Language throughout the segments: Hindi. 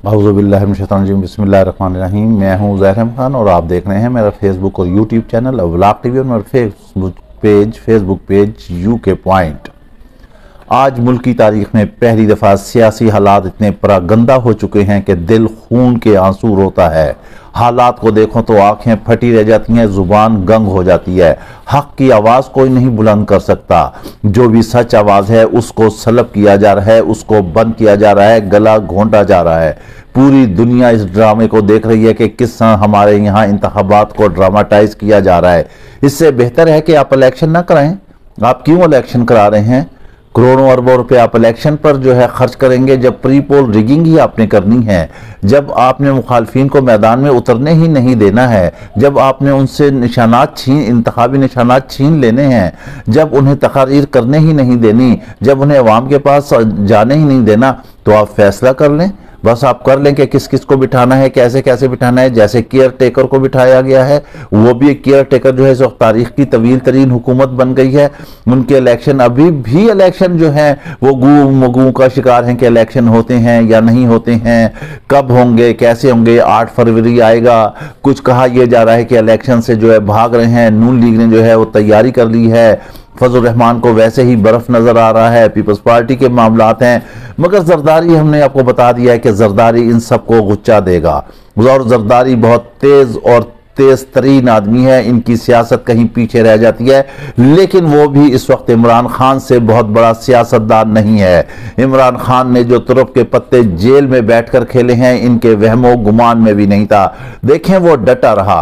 औज़ुबिल्लाहिमिनश्शैतानिर्रजीम बिस्मिल्लाहिर्रहमानिर्रहीम। मैं हूं ज़हर अहमद खान और आप देख रहे हैं मेरा फेसबुक और यूट्यूब चैनल व्लॉग टीवी और मेरा फेसबुक पेज यूके पॉइंट। आज मुल्क की तारीख में पहली दफ़ा सियासी हालात इतने परागंदा हो चुके हैं कि दिल खून के आंसू रोता है। हालात को देखो तो आंखें फटी रह जाती हैं, जुबान गंग हो जाती है। हक की आवाज़ कोई नहीं बुलंद कर सकता। जो भी सच आवाज़ है उसको सलब किया जा रहा है, उसको बंद किया जा रहा है, गला घोंटा जा रहा है। पूरी दुनिया इस ड्रामे को देख रही है कि किस तरह हमारे यहाँ इंतखाबात को ड्रामाटाइज किया जा रहा है। इससे बेहतर है कि आप इलेक्शन ना कराएं। आप क्यों इलेक्शन करा रहे हैं? करोड़ों अरबों रुपए आप इलेक्शन पर जो है खर्च करेंगे, जब प्री पोल रिगिंग ही आपने करनी है, जब आपने मुखालफिन को मैदान में उतरने ही नहीं देना है, जब आपने उनसे इंतखाबी निशानात छीन लेने हैं, जब उन्हें तकारीर करने ही नहीं देनी, जब उन्हें अवाम के पास जाने ही नहीं देना, तो आप फैसला कर लें। बस आप कर लें कि किस किस को बिठाना है, कैसे कैसे बिठाना है। जैसे केयर टेकर को बिठाया गया है, वो भी एक केयर टेकर जो है इस वक्त तारीख की तवील तरीन हुकूमत बन गई है। उनके इलेक्शन अभी भी इलेक्शन जो है वो गू मगू का शिकार हैं कि इलेक्शन होते हैं या नहीं होते हैं, कब होंगे, कैसे होंगे। 8 फरवरी आएगा। कुछ कहा यह जा रहा है कि इलेक्शन से जो है भाग रहे हैं। नून लीग ने जो है वो तैयारी कर ली है। फजल रहमान को वैसे ही बर्फ नजर आ रहा है। पीपल्स पार्टी के मामलात हैं, मगर जरदारी हमने आपको बता दिया है कि जरदारी इन सबको गुच्चा देगा। और जरदारी बहुत तेज तरीन आदमी है, इनकी सियासत कहीं पीछे रह जाती है। लेकिन वो भी इस वक्त इमरान खान से बहुत बड़ा सियासतदान नहीं है। इमरान खान ने जो तुरप के पत्ते जेल में बैठकर खेले हैं, इनके वहमो गुमान में भी नहीं था। देखें, वो डटा रहा।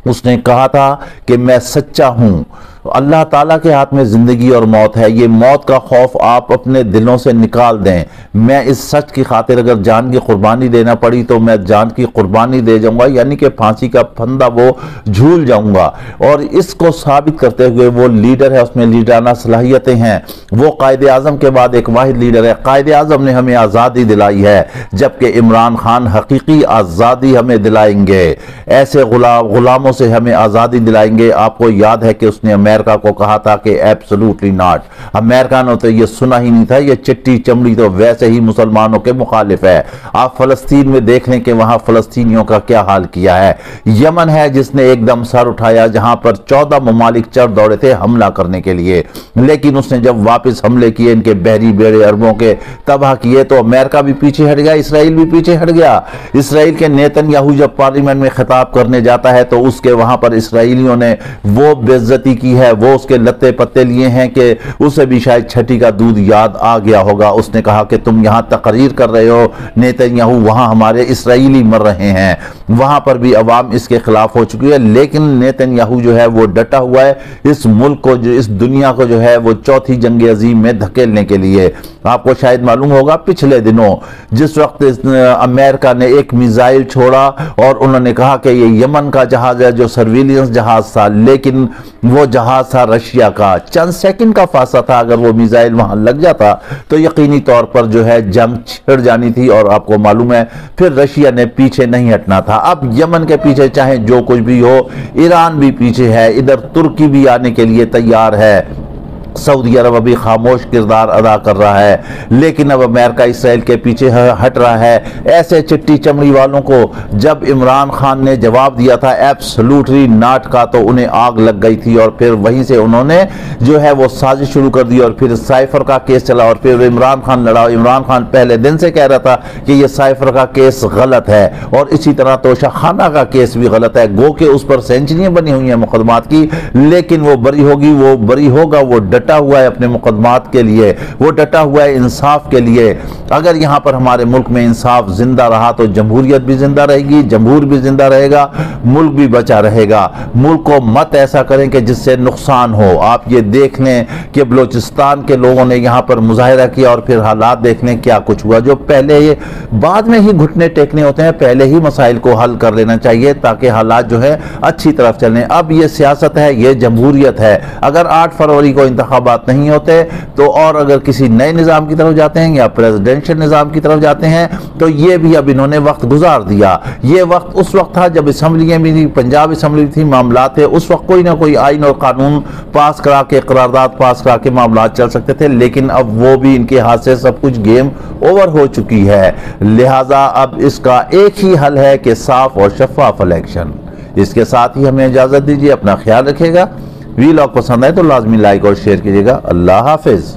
उसने कहा था कि मैं सच्चा हूं। अल्लाह ताला के हाथ में जिंदगी और मौत है। ये मौत का खौफ आप अपने दिलों से निकाल दें। मैं इस सच की खातिर अगर जान की कुर्बानी देना पड़ी तो मैं जान की कुर्बानी दे जाऊंगा, यानी कि फांसी का फंदा वो झूल जाऊंगा। और इसको साबित करते हुए वो लीडर है, उसमें लीडराना सलाहियतें हैं। वो कायदे आजम के बाद एक वाहिद लीडर है। कायदे आजम ने हमें आज़ादी दिलाई है, जबकि इमरान खान हकीकी आज़ादी हमें दिलाएंगे। ऐसे गुलामों से हमें आज़ादी दिलाएंगे। आपको याद है कि उसने अमेरिका को कहा था कि एब्सोल्युटली नॉट। अमेरिका ने तो ये सुना ही नहीं था। ये चिट्टी चमड़ी तो वैसे ही मुसलमानों के मुखालिफ है। आप फलस्तीन में देख लें कि वहां फलस्तीनियों का क्या हाल किया है। यमन है जिसने एकदम सर उठाया, जहां पर 14 ममालिक चढ़ दौड़े थे हमला करने के लिए, लेकिन उसने जब वापस हमले किए, इनके बहरी बेड़े अरबों के तबाह किए, तो अमेरिका भी पीछे हट गया, इसराइल भी पीछे हट गया। इसराइल के नेतन्याहू जब पार्लियामेंट में खिताब करने जाता है तो उसके वहां पर इसराइलियों ने वो बेइज्जती की है, वो उसके लत्ते पत्ते लिए हैं कि उसे भी शायद छठी का दूध याद आ गया होगा। उसने कहा कि तुम यहां तकरीर कर रहे हो नेतन्याहू, वहां हमारे इसराइली मर रहे हैं। वहां पर भी अवाम इसके खिलाफ हो चुकी है, लेकिन नेतन्याहू जो है वो डटा हुआ है इस मुल्क को, जो इस दुनिया को जो है वो चौथी जंग अजीम में धकेलने के लिए। आपको शायद मालूम होगा पिछले दिनों जिस वक्त अमेरिका ने एक मिसाइल छोड़ा और उन्होंने कहा कि ये यमन का जहाज है जो सर्विलियंस जहाज था, लेकिन वो जहाज था रशिया का। चंद सेकंड का फासला था, अगर वो मिसाइल वहां लग जाता तो यकीनी तौर पर जो है जंग छिड़ जानी थी। और आपको मालूम है फिर रशिया ने पीछे नहीं हटना था। अब यमन के पीछे चाहे जो कुछ भी हो, ईरान भी पीछे है, इधर तुर्की भी आने के लिए तैयार है, सऊदी अरब अभी खामोश किरदार अदा कर रहा है, लेकिन अब अमेरिका इसराइल के पीछे हट रहा है। ऐसे चिट्टी चमड़ी वालों को जब इमरान खान ने जवाब दिया था एब्सोल्युटली नॉट का, तो उन्हें आग लग गई थी और फिर वहीं से उन्होंने जो है वो साजिश शुरू कर दी। और फिर साइफर का केस चला और फिर इमरान खान लड़ा। इमरान खान पहले दिन से कह रहा था कि ये साइफर का केस गलत है, और इसी तरह तोशा खाना का केस भी गलत है। गो के उस पर सेंचुरियां बनी हुई हैं मुकदमात की, लेकिन वो बरी होगी, वो बरी होगा। वो डटा हुआ है अपने मुकदमात के लिए, वो डटा हुआ है इंसाफ के लिए। अगर यहां पर हमारे मुल्क में इंसाफ जिंदा रहा तो जमहूरियत भी जिंदा रहेगी, जमहूर भी जिंदा रहेगा, मुल्क भी बचा रहेगा। मुल्क को मत ऐसा करें कि जिससे नुकसान हो। आप ये देख लें कि बलोचिस्तान के लोगों ने यहां पर मुजाहिरा किया और फिर हालात देख लें क्या कुछ हुआ। जो पहले ये बाद में ही घुटने टेकने होते हैं, पहले ही मसाइल को हल कर लेना चाहिए ताकि हालात जो है अच्छी तरफ चलें। अब ये सियासत है, ये जमहूरियत है। अगर 8 फरवरी को इंतखाब इंतखाबात नहीं होते तो, और अगर किसी नए निज़ाम की तरफ जाते हैं या प्रेसिडेंशियल निज़ाम की तरफ जाते हैं तो ये भी अब इन्होंने वक्त गुजार दिया। ये वक्त उस वक्त था जब असम्बलियाँ भी थी, पंजाब असम्बली थी, मामला थे, उस वक्त कोई ना कोई आइन और कानून पास करा के, करारदाद पास करा के मामला चल सकते थे, लेकिन अब वो भी इनके हाथ से सब कुछ गेम ओवर हो चुकी है। लिहाजा अब इसका एक ही हल है कि साफ और शफाफ इलेक्शन। इसके साथ ही हमें इजाजत दीजिए, अपना ख्याल रखिएगा। वीलॉग पसंद आए तो लाजमी लाइक और शेयर कीजिएगा। अल्लाह हाफिज।